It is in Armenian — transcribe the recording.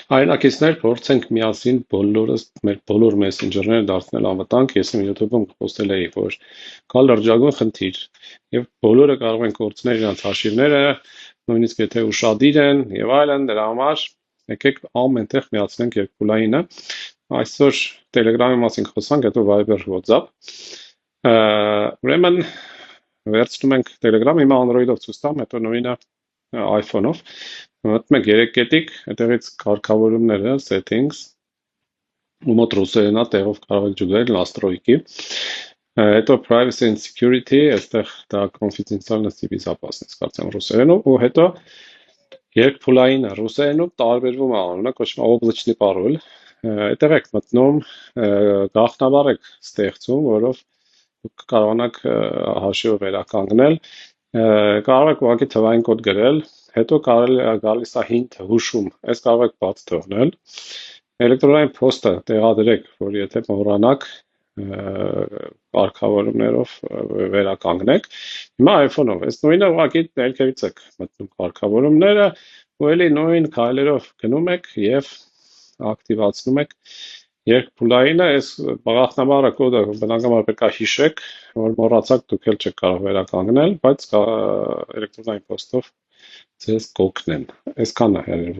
Հայրենակիցներ փորձենք միասին բոլոր մեսենջերները դարձնել անվտանգ, ես իմ YouTube-ում խոսել էի, որ կա լրջագույն խնդիր եւ բոլորը կարող են կորցնել իրենց հաշիվները, նույնիսկ եթե ուշադիր են եւ այլն, դրա համար եկեք ամենտեղ միացնենք երկփուլայինը։ Այսօր Telegram-ի մասին խոսանք, հետո Viber, WhatsApp։ Ուրեմն վերցնում ենք Telegram, հիմա Android-ով ցույց տամ, հետո նույնը iPhone-ով։ Մտնում ենք 3 կետիկ, այդտեղից կարգավորումները, settings, ու մոտ ռուսերենա տեղով կարող եք ջուկել настройки, հետո privacy and security, այստեղ դա confidentialность и безопасность կարծեմ ռուսերենով, ու հետո երկփուլային ռուսերենով տարբերվում է անունը, կոչվում է облачный пароль, այդտեղ եք մտնում, գաղտնաբար եք ստեղծում, որով կարողանաք հաշիվը վերականգնել, կարող եք ուղղակի թվային կոդ գրել, հետո գալիս է hint հուշում, այս կարող եք բաց թողնել, էլեկտրոնային փոստը տեղադրեք, որ եթե մոռանաք կարգավորումներով վերականգնեք, հիմա iPhone-ով, այս նույնը ուղղակի ներքևից եք մտնում կարգավորումները, ու էլի նույն քայլերով գնում եք եւ ակտիվացնում եք երկփուլայինը, այս գաղտնաբարը կոդը բնականաբար պետք է հիշեք, որ մոռացաք դուք էլ չեք կարող վերականգնել, բայց էլեկտրոնային փոստով ձեզ կօգնեն, այսքանը է